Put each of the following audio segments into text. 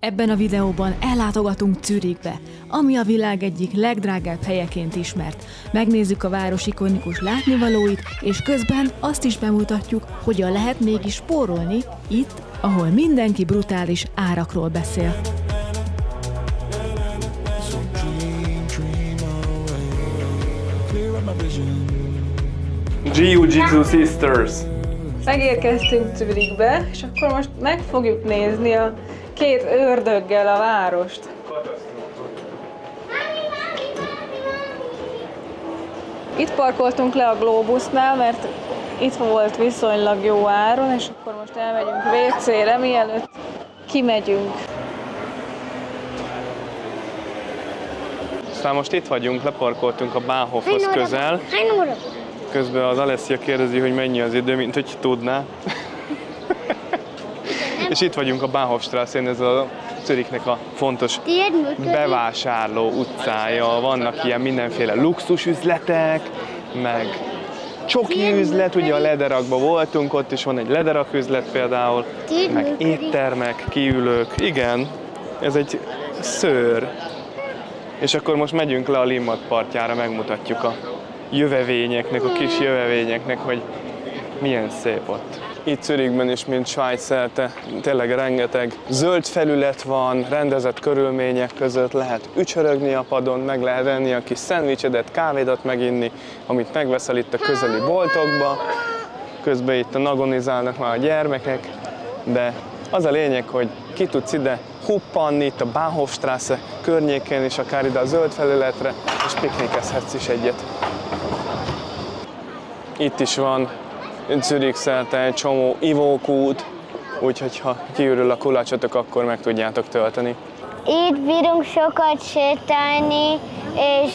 Ebben a videóban ellátogatunk Zürichbe, ami a világ egyik legdrágább helyeként ismert. Megnézzük a város ikonikus látnivalóit, és közben azt is bemutatjuk, hogyan lehet mégis spórolni itt, ahol mindenki brutális árakról beszél. Jiu-Jitsu Sisters. Megérkeztünk Zürichbe, és akkor most meg fogjuk nézni a két ördöggel a várost. Itt parkoltunk le a Globusnál, mert itt volt viszonylag jó áron, és akkor most elmegyünk WC-re, mielőtt kimegyünk. Aztán most itt vagyunk, leparkoltunk a Bahnhofhoz közel. Közben az Alessia kérdezi, hogy mennyi az idő, mint hogy tudná. És itt vagyunk a Bahnhofstraßen, ez a Zürichnek a fontos bevásárló utcája. Vannak ilyen mindenféle luxusüzletek, meg csoki üzlet, ugye a lederakban voltunk, ott is van egy lederak üzlet például, meg éttermek, kiülők. Igen, ez egy szőr. És akkor most megyünk le a Limmat partjára, megmutatjuk a jövevényeknek, a kis jövevényeknek, hogy milyen szép ott. Itt Zürichben is, mint Svájc szerte, tényleg rengeteg zöld felület van, rendezett körülmények között, lehet ücsörögni a padon, meg lehet enni a kis szendvicsedet, kávédat meginni, amit megveszel itt a közeli boltokba. Közben itt nagonizálnak már a gyermekek, de az a lényeg, hogy ki tudsz ide huppanni itt a Bahnhofstraße környékén, és akár ide a zöld felületre, és piknikezhetsz is egyet. Itt is van Zürich szerte egy csomó ivókút, úgyhogy ha kiürül a kulacsotok, akkor meg tudjátok tölteni. Itt bírunk sokat sétálni, és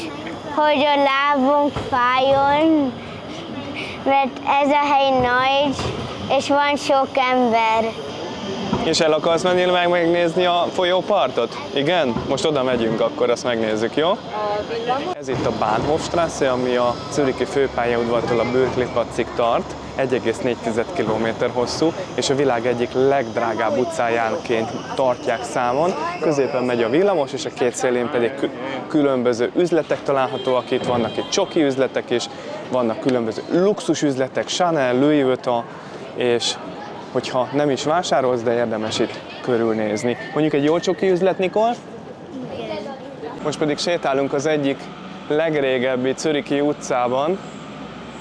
hogy a lábunk fájjon, mert ez a hely nagy, és van sok ember. És el akarsz menni megnézni a folyópartot? Igen? Most oda megyünk, akkor azt megnézzük, jó? Ez itt a Bahnhofstraße, ami a zürichi főpályaudvartól a Bürkliplatzig tart, 1,4 km hosszú, és a világ egyik legdrágább utcájánként tartják számon. Középen megy a villamos, és a két szélén pedig különböző üzletek találhatóak. Itt vannak itt csoki üzletek is, vannak különböző luxus üzletek, Chanel, Louis Vuitton, és hogyha nem is vásárolsz, de érdemes itt körülnézni. Mondjuk egy jó csoki üzlet, Nikol? Most pedig sétálunk az egyik legrégebbi zürichi utcában,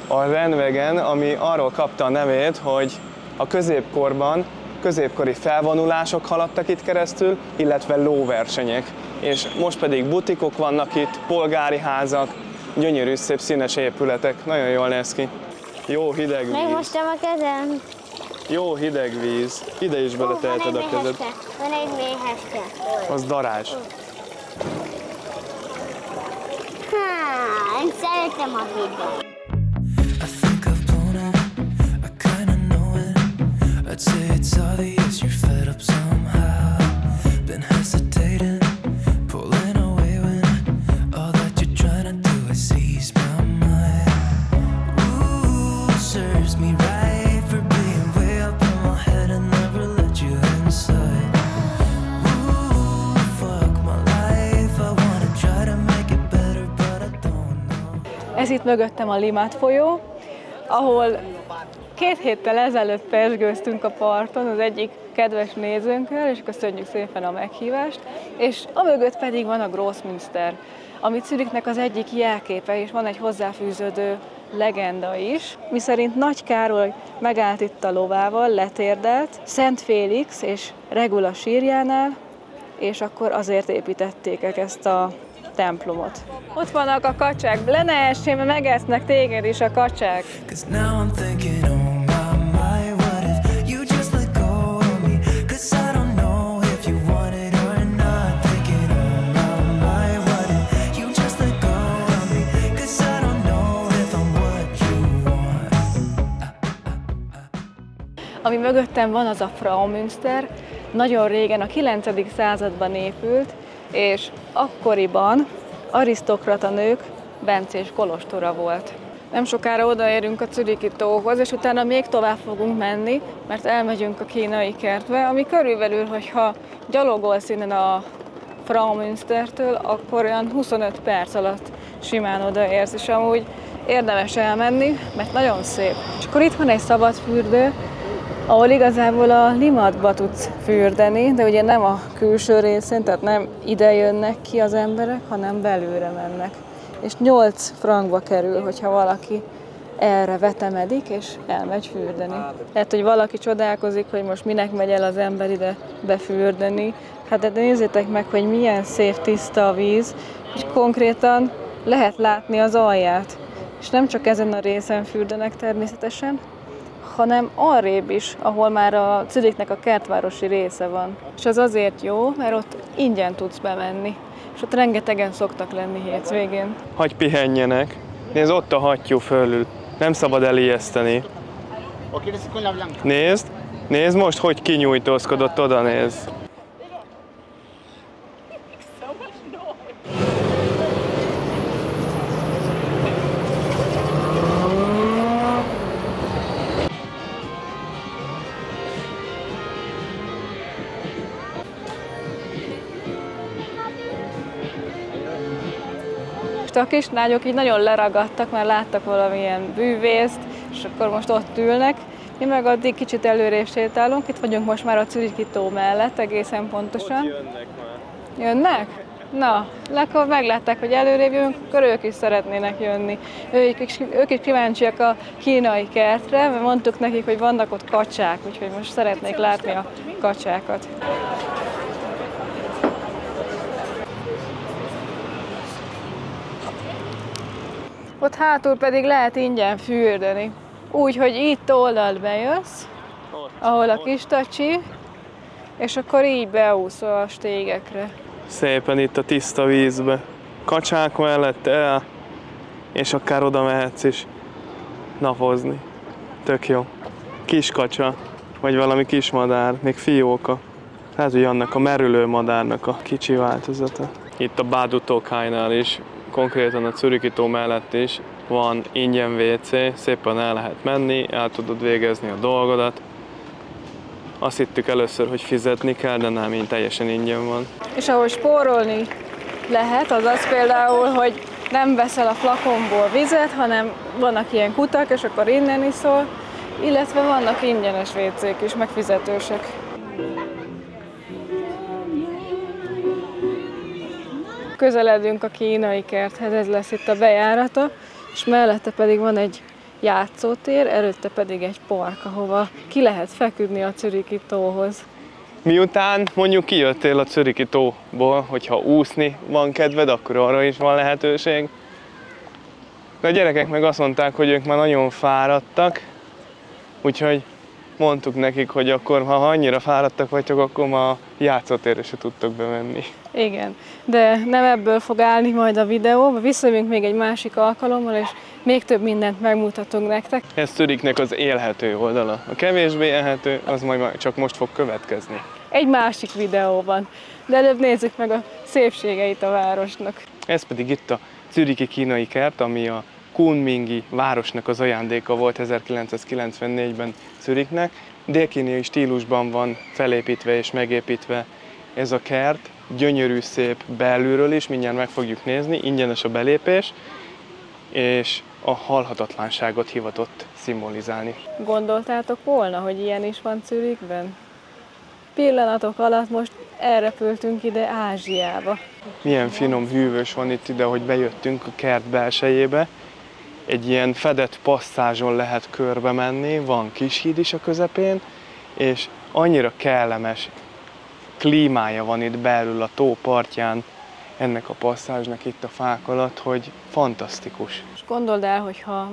a Rennwegen, ami arról kapta a nevét, hogy a középkorban középkori felvonulások haladtak itt keresztül, illetve lóversenyek. És most pedig butikok vannak itt, polgári házak, gyönyörű, szép, színes épületek, nagyon jól néz ki. Jó hideg víz. Megmostam a kezem. Jó hideg víz. Ide is beleteheted a kezed. Van egy méhecske. Az darázs. Én szeretem a hidet. I'd say it's obvious you're fed up somehow. Been hesitating, pulling away when all that you're trying to do is ease my mind. Ooh, serves me right for being way up in my head and never let you inside. Ooh, fuck my life, I wanna try to make it better, but I don't know. Ez itt mögöttem a Limmat folyó, ahol 2 héttel ezelőtt pezsgőztünk a parton az egyik kedves nézőnkkel, és köszönjük szépen a meghívást, és amögött pedig van a Grossmünster, ami Zürichnek az egyik jelképe, és van egy hozzáfűződő legenda is, miszerint Nagy Károly megállt itt a lovával, letérdelt, Szent Félix és Regula sírjánál, és akkor azért építették ezt a templomot. Ott vannak a kacsák, le ne essél, mert megesznek téged is a kacsák. Ami mögöttem van, az a Fraumünster. Nagyon régen, a 9. században épült, és akkoriban arisztokrata nők bencés kolostora volt. Nem sokára odaérünk a Zürichi tóhoz, és utána még tovább fogunk menni, mert elmegyünk a kínai kertbe, ami körülbelül, hogyha gyalogolsz innen a Fraumünstertől, akkor olyan 25 perc alatt simán odaérsz, és amúgy érdemes elmenni, mert nagyon szép. És akkor itt van egy szabad fürdő, ahol igazából a Limatba tudsz fürdeni, de ugye nem a külső részén, tehát nem ide jönnek ki az emberek, hanem belülre mennek. És 8 frankba kerül, hogyha valaki erre vetemedik, és elmegy fürdeni. Lehet, hogy valaki csodálkozik, hogy most minek megy el az ember ide befürdeni. Hát de nézzétek meg, hogy milyen szép tiszta a víz, és konkrétan lehet látni az alját. És nem csak ezen a részen fürdenek természetesen, hanem arrébb is, ahol már a Zürichnek a kertvárosi része van. És az azért jó, mert ott ingyen tudsz bemenni. És ott rengetegen szoktak lenni hétvégén. Hagy pihenjenek. Nézd, ott a hattyú fölül. Nem szabad elijeszteni. Nézd most, hogy kinyújtózkodott, oda nézd. A kislányok így nagyon leragadtak, mert láttak valamilyen bűvészt, és akkor most ott ülnek. Mi meg addig kicsit előrébb sétálunk, itt vagyunk most már a Zürichi tó mellett, egészen pontosan. Ott jönnek már. Jönnek? Na, akkor meglátták, hogy előrébb jövünk, akkor ők is szeretnének jönni. Ők is kíváncsiak a kínai kertre, mert mondtuk nekik, hogy vannak ott kacsák, úgyhogy most szeretnék látni a kacsákat. Ott hátul pedig lehet ingyen fürdeni. Úgy, hogy itt oldalt bejössz, ahol a kis tacsi, és akkor így beúszol a stégekre. Szépen itt a tiszta vízbe. Kacsák mellett el, és akár oda mehetsz is napozni. Tök jó. Kis kacsa, vagy valami kis madár, még fióka. Hát, hogy annak a merülő madárnak a kicsi változata. Itt a Bádutókájnál is, konkrétan a Zürichi tó mellett is van ingyen WC, szépen el lehet menni, el tudod végezni a dolgodat. Azt hittük először, hogy fizetni kell, de nem, így teljesen ingyen van. És ahol spórolni lehet, az az például, hogy nem veszel a flakonból vizet, hanem vannak ilyen kutak, és akkor innen iszol, illetve vannak ingyenes WC-k is, meg fizetősek. Közeledünk a kínai kerthez, ez lesz itt a bejárata, és mellette pedig van egy játszótér, előtte pedig egy park, ahova ki lehet feküdni a Zürichi tóhoz. Miután mondjuk kijöttél a Zürichi tóból, hogyha úszni van kedved, akkor arra is van lehetőség. De a gyerekek meg azt mondták, hogy ők már nagyon fáradtak, úgyhogy mondtuk nekik, hogy akkor, ha annyira fáradtak vagytok, akkor ma a játszótérre se tudtok bemenni. Igen, de nem ebből fog állni majd a videó, visszajövünk még egy másik alkalommal, és még több mindent megmutatunk nektek. Ez Zürichnek az élhető oldala. A kevésbé élhető, az majd csak most fog következni. Egy másik videóban, de előbb nézzük meg a szépségeit a városnak. Ez pedig itt a Zürichi kínai kert, ami a Kunmingi városnak az ajándéka volt 1994-ben Zürichnek. Dél-kínai stílusban van felépítve és megépítve ez a kert. Gyönyörű, szép belülről is, mindjárt meg fogjuk nézni, ingyenes a belépés, és a halhatatlanságot hivatott szimbolizálni. Gondoltátok volna, hogy ilyen is van Zürichben? Pillanatok alatt most elrepültünk ide Ázsiába. Milyen finom hűvös van itt ide, hogy bejöttünk a kert belsejébe. Egy ilyen fedett passzázson lehet körbe menni, van kis híd is a közepén, és annyira kellemes klímája van itt belül a tó partján, ennek a passzázsnak itt a fák alatt, hogy fantasztikus. És gondold el, hogy ha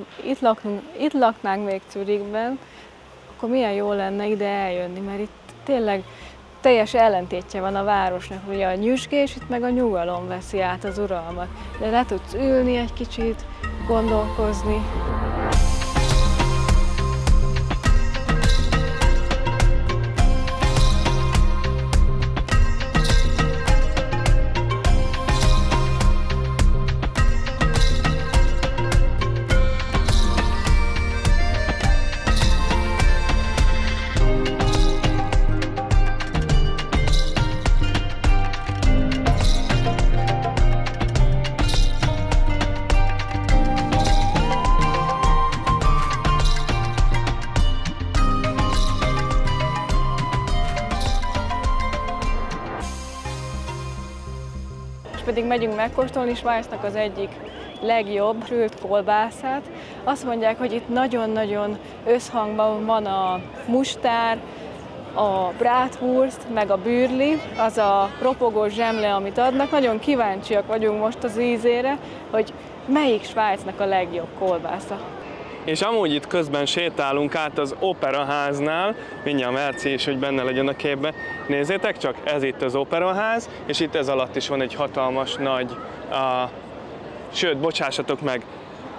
itt laknánk még Zürichben, akkor milyen jó lenne ide eljönni, mert itt tényleg teljes ellentétje van a városnak, ugye a nyüzsgés, itt meg a nyugalom veszi át az uralmat. De le tudsz ülni egy kicsit, gondolkozni. most pedig megyünk megkóstolni Svájcnak az egyik legjobb sült kolbászát. Azt mondják, hogy itt nagyon-nagyon összhangban van a mustár, a bratwurst, meg a bürli, az a ropogó zsemle, amit adnak. Nagyon kíváncsiak vagyunk most az ízére, hogy melyik Svájcnak a legjobb kolbásza. És amúgy itt közben sétálunk át az Operaháznál, mindjárt Merci is, hogy benne legyen a képbe. Nézzétek csak, ez itt az Operaház, és itt ez alatt is van egy hatalmas nagy, sőt, bocsássatok meg,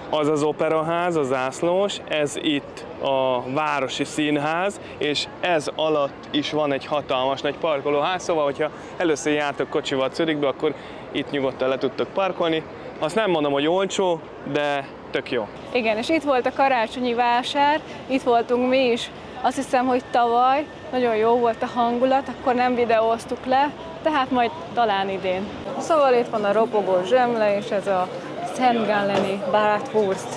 az az Operaház, a zászlós, ez itt a Városi Színház, és ez alatt is van egy hatalmas nagy parkolóház, szóval, hogyha először jártok kocsival Zürichbe, akkor itt nyugodtan le tudtok parkolni. Azt nem mondom, hogy olcsó, de tök jó. Igen, és itt volt a karácsonyi vásár, itt voltunk mi is, azt hiszem, hogy tavaly, nagyon jó volt a hangulat, akkor nem videóztuk le, tehát majd talán idén. Szóval itt van a ropogó zsemle, és ez a St. Galleni bratwurst,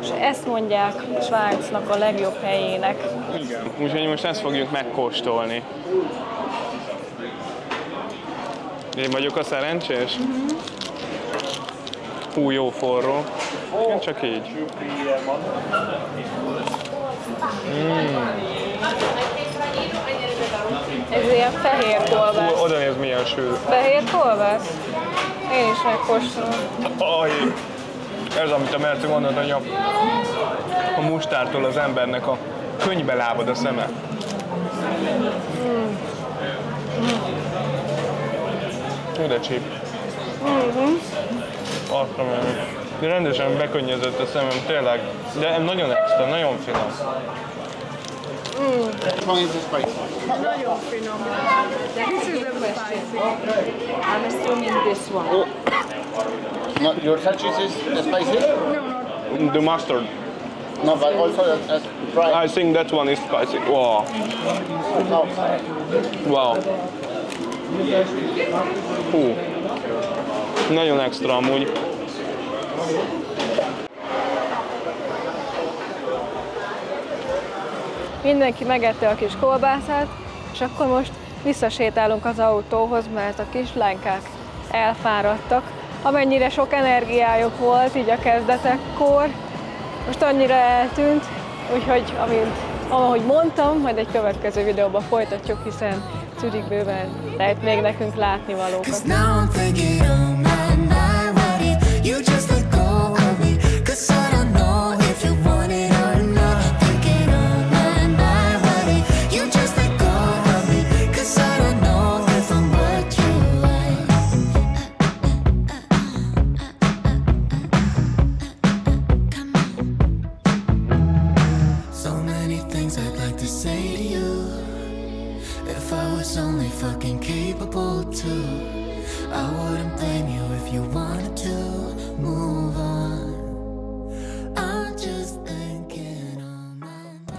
és ezt mondják Svájcnak a legjobb helyének. Igen. Úgyhogy most ezt fogjuk megkóstolni. Én vagyok a szerencsés? Hú, jó forró. Igen, csak így. Ez ilyen fehér kolbász. Oda néz, milyen sül. Fehér kolbász? Én is megkóstolom. Ez, amit a Merci mondott, hogy a mustártól az embernek a könnybe lábad a szeme. De csíp. Azt mondom, de rendesen bekönnyezett a szemem, tényleg. De nagyon extra, nagyon finom. Nagyon finom. This is a spicy. I'm assuming this one. Oh. No, your cheese is spicy? The mustard. No, but also fried. I think that one is spicy. Wow. No. Wow. Hú. Nagyon extra amúgy. Mindenki megette a kis kolbászát, és akkor most visszasétálunk az autóhoz, mert a kislánykák elfáradtak. Amennyire sok energiájuk volt így a kezdetekkor, most annyira eltűnt, úgyhogy ahogy mondtam, majd egy következő videóban folytatjuk, hiszen Zürichbőben lehet még nekünk látnivalókat.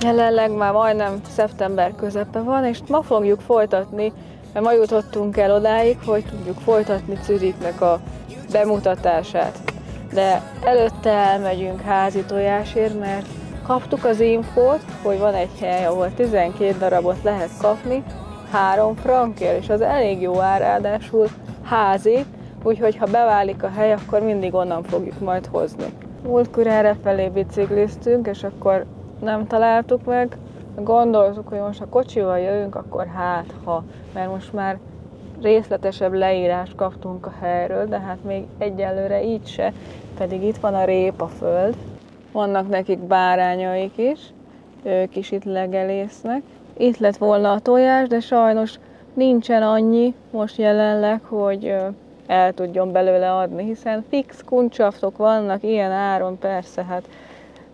Jelenleg már majdnem szeptember közepe van, és ma fogjuk folytatni, mert ma jutottunk el odáig, hogy tudjuk folytatni Zürichnek a bemutatását. De előtte elmegyünk házi tojásért, mert kaptuk az infót, hogy van egy hely, ahol 12 darabot lehet kapni, 3 frankért, és az elég jó ár, ráadásul házi, úgyhogy ha beválik a hely, akkor mindig onnan fogjuk majd hozni. Múltkor errefelé bicikliztünk, és akkor nem találtuk meg. Gondoltuk, hogy most ha kocsival jövünk, akkor mert most már részletesebb leírást kaptunk a helyről, de hát még egyelőre így se, pedig itt van a répaföld. Vannak nekik bárányaik is, ők is itt legelésznek. Itt lett volna a tojás, de sajnos nincsen annyi most jelenleg, hogy el tudjon belőle adni, hiszen fix kuncsaftok vannak ilyen áron, persze, hát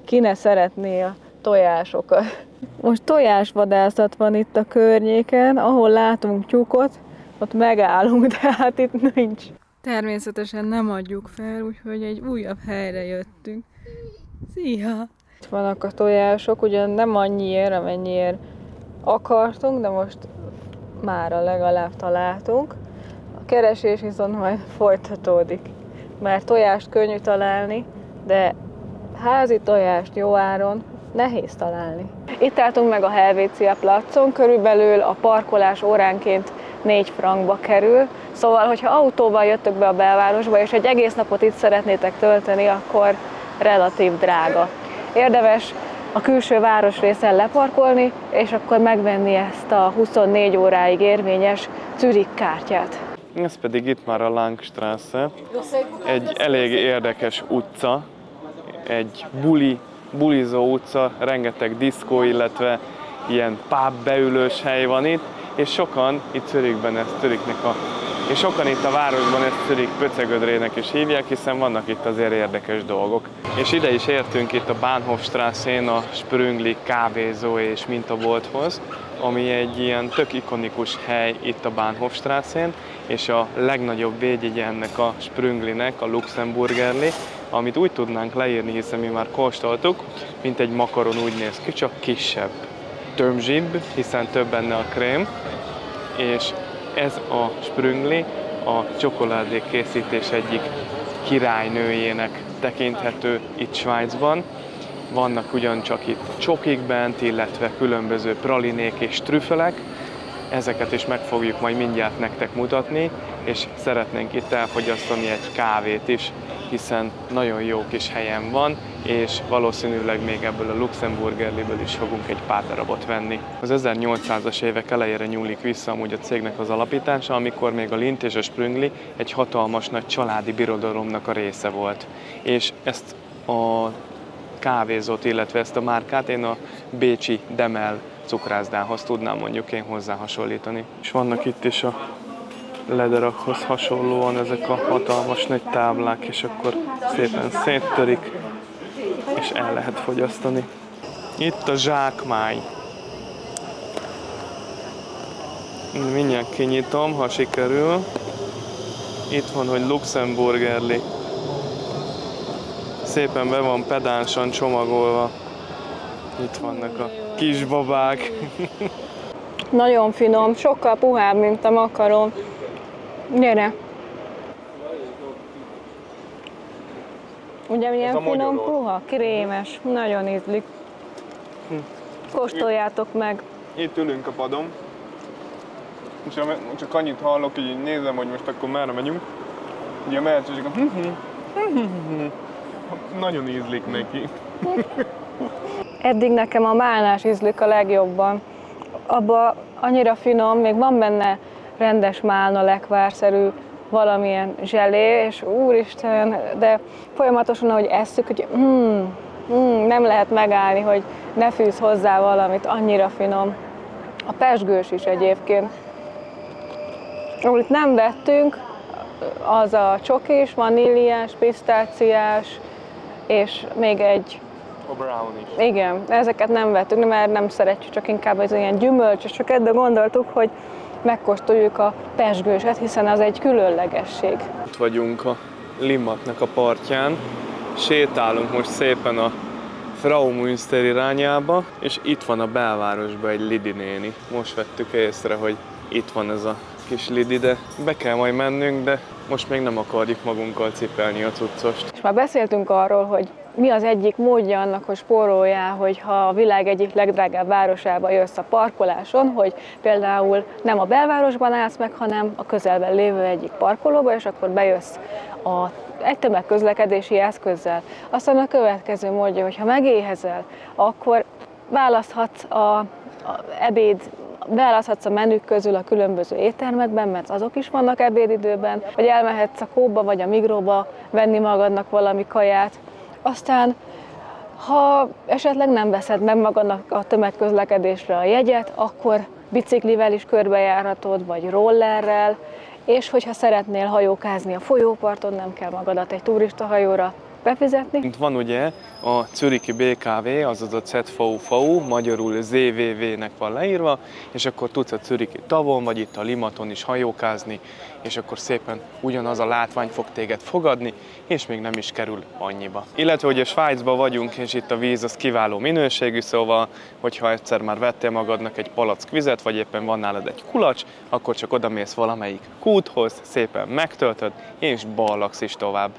ki ne szeretné a tojásokat. Most tojásvadászat van itt a környéken, ahol látunk tyúkot, ott megállunk, de hát itt nincs. Természetesen nem adjuk fel, úgyhogy egy újabb helyre jöttünk. Szia! Itt vannak a tojások, ugyan nem annyiért, amennyiért akartunk, de most mára legalább találtunk. A keresés viszont majd folytatódik, mert tojást könnyű találni, de házi tojást jó áron nehéz találni. Itt álltunk meg a Helvétia placon, körülbelül a parkolás óránként 4 frankba kerül. Szóval, hogyha autóval jöttök be a belvárosba, és egy egész napot itt szeretnétek tölteni, akkor relatív drága. Érdemes a külső városrészen leparkolni, és akkor megvenni ezt a 24 óráig érvényes Zürich kártyát. Ez pedig itt már a Langstrasse, egy elég érdekes utca, egy bulizó utca, rengeteg diszkó, illetve ilyen pub beülős hely van itt, és sokan itt Zürichben és sokan itt a városban ezt Zürich pöcegödrének is hívják, hiszen vannak itt azért érdekes dolgok. És ide is értünk itt a Bahnhofstrassén a Sprüngli kávézó és mintabolthoz, ami egy ilyen tök ikonikus hely itt a Bahnhofstrassén, és a legnagyobb védjegye ennek a Sprünglinek a Luxemburgerli, amit úgy tudnánk leírni, hiszen mi már kóstoltuk, mint egy makaron úgy néz ki, csak kisebb. Tömzsibb, hiszen több benne a krém, és ez a Sprüngli a csokoládé készítés egyik királynőjének tekinthető itt Svájcban. Vannak ugyancsak itt csokik bent, illetve különböző pralinék és trüffelek. Ezeket is meg fogjuk majd mindjárt nektek mutatni, és szeretnénk itt elfogyasztani egy kávét is, hiszen nagyon jó kis helyen van, és valószínűleg még ebből a Luxemburgerliből is fogunk egy pár darabot venni. Az 1800-as évek elejére nyúlik vissza amúgy a cégnek az alapítása, amikor még a Lindt és a Sprüngli egy hatalmas nagy családi birodalomnak a része volt. És ezt a kávézót, illetve ezt a márkát én a bécsi Demel cukrászdához tudnám mondjuk én hozzá hasonlítani. És vannak itt is a lederakhoz hasonlóan ezek a hatalmas nagy táblák, és akkor szépen széttörik, és el lehet fogyasztani. Itt a zsákmány. Mindjárt kinyitom, ha sikerül. Itt van, hogy Luxemburgerli. Szépen be van pedánsan csomagolva. Itt vannak a kisbabák. Nagyon finom, sokkal puhább, mint a makaron. Gyere! Ugye milyen finom, puha, krémes, nagyon ízlik. Kóstoljátok meg! Itt ülünk a padon. És csak annyit hallok, hogy így nézem, hogy most akkor merre megyünk. Ugye a mehetőség nagyon ízlik neki. Eddig nekem a málnás ízlik a legjobban. Abba annyira finom, még van benne rendes málna, lekvárszerű valamilyen zselé, és úristen, de folyamatosan, ahogy esszük, hogy nem lehet megállni, hogy ne fűz hozzá valamit, annyira finom. A pezsgős is egyébként. Amit nem vettünk, az a csokis, vaníliás, pisztáciás, és még egy... A brownie. Igen, ezeket nem vettünk, mert nem szeretjük, csak inkább az ilyen gyümölcsösöket, de gondoltuk, hogy megkóstoljuk a pezsgőset, hiszen az egy különlegesség. Itt vagyunk a Limmatnak a partján, sétálunk most szépen a Fraumünster irányába, és itt van a belvárosban egy Lidi néni. Most vettük észre, hogy itt van ez a kis Lidi, de be kell majd mennünk, de most még nem akarjuk magunkkal cipelni a cuccost. És már beszéltünk arról, hogy mi az egyik módja annak, hogy spóroljál, hogyha a világ egyik legdrágább városába jössz a parkoláson, hogy például nem a belvárosban állsz meg, hanem a közelben lévő egyik parkolóba, és akkor bejössz egy tömegközlekedési eszközzel. Aztán a következő módja, hogy ha megéhezel, akkor választhatsz választhatsz a menük közül a különböző éttermekben, mert azok is vannak ebédidőben, vagy elmehetsz a Coopba vagy a Migróba venni magadnak valami kaját. Aztán, ha esetleg nem veszed meg magadnak a tömegközlekedésre a jegyet, akkor biciklivel is körbejárhatod, vagy rollerrel, és hogyha szeretnél hajókázni a folyóparton, nem kell magadat egy turistahajóra befizetni. Itt van ugye a Zürichi BKW, azaz a ZVV, magyarul ZVV-nek van leírva, és akkor tudsz a Zürichi tavon, vagy itt a Limaton is hajókázni, és akkor szépen ugyanaz a látvány fog téged fogadni, és még nem is kerül annyiba. Illetve, hogy a Svájcban vagyunk, és itt a víz az kiváló minőségű, szóval, hogyha egyszer már vettél magadnak egy palack vizet, vagy éppen van nálad egy kulacs, akkor csak odamész valamelyik kúthoz, szépen megtöltöd, és ballagsz is tovább.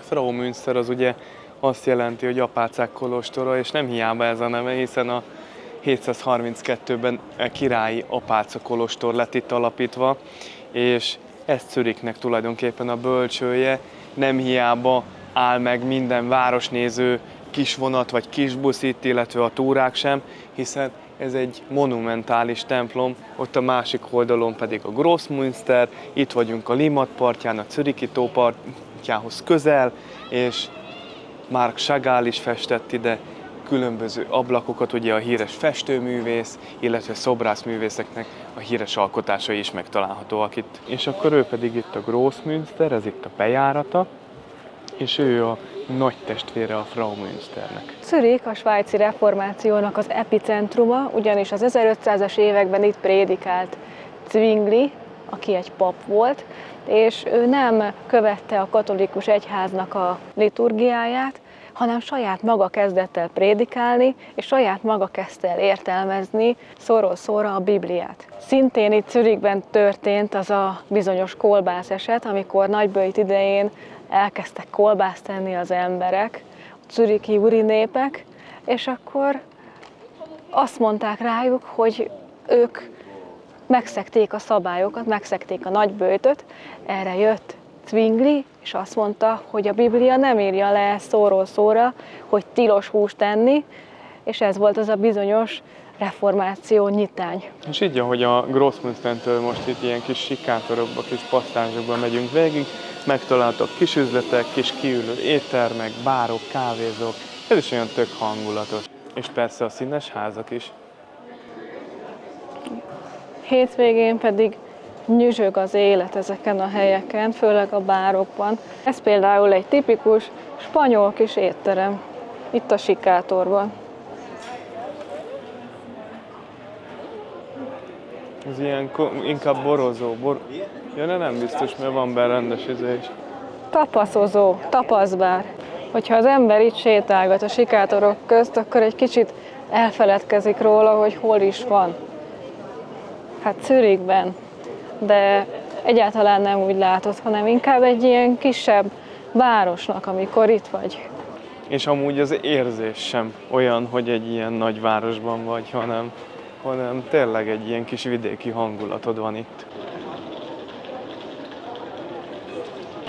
Fraumünster az ugye azt jelenti, hogy apácák kolostora, és nem hiába ez a neve, hiszen a 732-ben királyi apáca kolostor lett itt alapítva, és ez Zürichnek tulajdonképpen a bölcsője. Nem hiába áll meg minden városnéző kisvonat vagy kisbusz itt, illetve a túrák sem, hiszen ez egy monumentális templom, ott a másik oldalon pedig a Grossmünster, itt vagyunk a Limmat partján, a Zürichi tó partjához közel, és Marc Chagall is festett ide különböző ablakokat, ugye a híres festőművész, illetve szobrászművészeknek a híres alkotásai is megtalálhatóak itt. És akkor ő pedig itt a Grossmünster, ez itt a bejárata, és ő a nagy testvére a Frau Münsternek. Zürich a svájci reformációnak az epicentruma, ugyanis az 1500-as években itt prédikált Zwingli, aki egy pap volt, és ő nem követte a katolikus egyháznak a liturgiáját, hanem saját maga kezdett el prédikálni, és saját maga kezdte el értelmezni szóról szóra a Bibliát. Szintén itt Zürichben történt az a bizonyos kolbász eset, amikor nagyböjt idején elkezdtek kolbászt tenni az emberek, a zürichi úri népek, és akkor azt mondták rájuk, hogy ők megszegték a szabályokat, megszegték a nagyböjtöt. Erre jött Zwingli, és azt mondta, hogy a Biblia nem írja le szóról szóra, hogy tilos húst tenni, és ez volt az a bizonyos reformáció nyitány. És így, ahogy a Grossmünstertől most itt ilyen kis sikátorokba, kis passzázsokban megyünk végig, megtaláltak kis üzletek, kis kiülő éttermek, bárok, kávézók, ez is olyan tök hangulatos. És persze a színes házak is. Hétvégén pedig nyüzsög az élet ezeken a helyeken, főleg a bárokban. Ez például egy tipikus spanyol kis étterem, itt a sikátorban. Ez ilyen inkább borozó. Ja, nem biztos, mert van benne rendes izé is. Tapaszozó, tapaszbár. Hogyha az ember itt sétálgat a sikátorok közt, akkor egy kicsit elfeledkezik róla, hogy hol is van. Hát Zürichben, de egyáltalán nem úgy látod, hanem inkább egy ilyen kisebb városnak, amikor itt vagy. És amúgy az érzés sem olyan, hogy egy ilyen nagy városban vagy, hanem tényleg egy ilyen kis vidéki hangulatod van itt.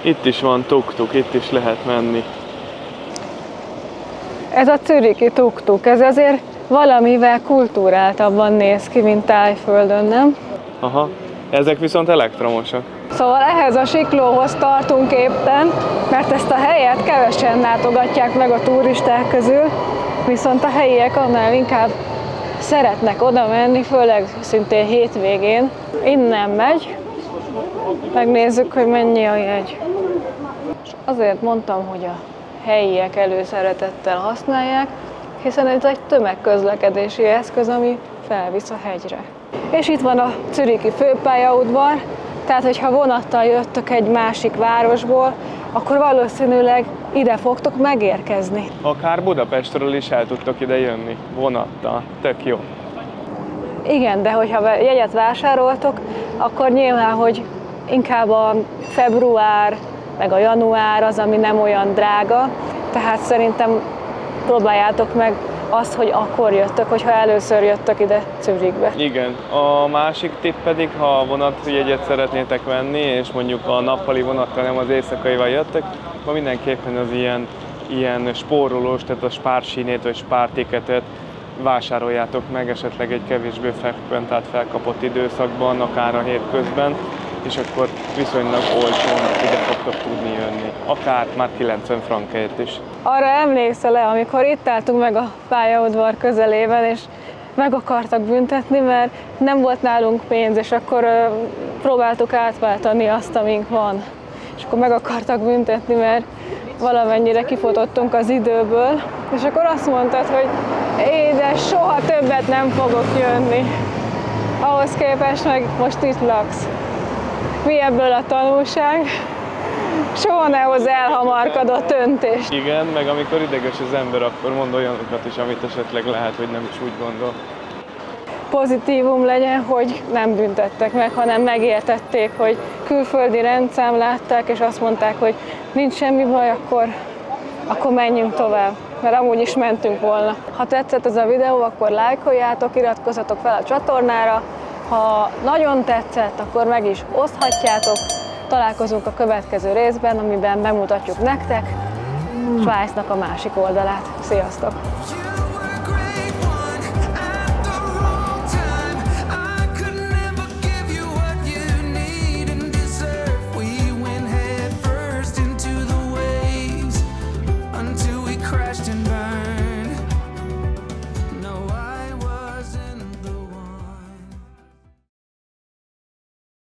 Itt is van tuk-tuk, itt is lehet menni. Ez a zürichi tuk-tuk, ez azért valamivel kulturáltabban néz ki, mint Tájföldön, nem? Aha, ezek viszont elektromosak. Szóval ehhez a siklóhoz tartunk éppen, mert ezt a helyet kevesen látogatják meg a turisták közül, viszont a helyiek annál inkább szeretnek oda menni, főleg szintén hétvégén. Innen megy, megnézzük, hogy mennyi a jegy. És azért mondtam, hogy a helyiek előszeretettel használják, hiszen ez egy tömegközlekedési eszköz, ami felvisz a hegyre. És itt van a zürichi főpályaudvar, tehát hogyha vonattal jöttök egy másik városból, akkor valószínűleg ide fogtok megérkezni. Akár Budapestről is el tudtok ide jönni, vonattal, tök jó. Igen, de hogyha jegyet vásároltok, akkor nyilván, hogy inkább a február, meg a január az, ami nem olyan drága, tehát szerintem próbáljátok meg azt, hogy akkor jöttök, hogyha először jöttök ide Zürichbe. Igen, a másik tipp pedig, ha vonatjegyet szeretnétek venni, és mondjuk a nappali vonattal, nem az éjszakaival jöttek, akkor mindenképpen az ilyen spórolós, tehát a spársínét vagy spártiketet vásároljátok meg esetleg egy kevésbé frekventált felkapott időszakban, akár a hétközben, és akkor viszonylag olcsón ide fogtok tudni jönni. Akár már 90 frankért is. Arra emlékszel-e, amikor itt álltunk meg a pályaudvar közelében, és meg akartak büntetni, mert nem volt nálunk pénz, és akkor próbáltuk átváltani azt, amink van. És akkor meg akartak büntetni, mert valamennyire kifutottunk az időből, és akkor azt mondtad, hogy édes, soha többet nem fogok jönni. Ahhoz képest meg most itt laksz. Mi ebből a tanulság? Soha ne hozz elhamarkodott öntést. Igen, meg amikor ideges az ember, akkor mond olyanokat is, amit esetleg lehet, hogy nem is úgy gondol. Pozitívum legyen, hogy nem büntettek meg, hanem megértették, hogy külföldi rendszám látták, és azt mondták, hogy nincs semmi baj, akkor menjünk tovább. mert amúgy is mentünk volna. Ha tetszett ez a videó, akkor lájkoljátok, iratkozzatok fel a csatornára. Ha nagyon tetszett, akkor meg is oszthatjátok. Találkozunk a következő részben, amiben bemutatjuk nektek Svájcnak a másik oldalát. Sziasztok!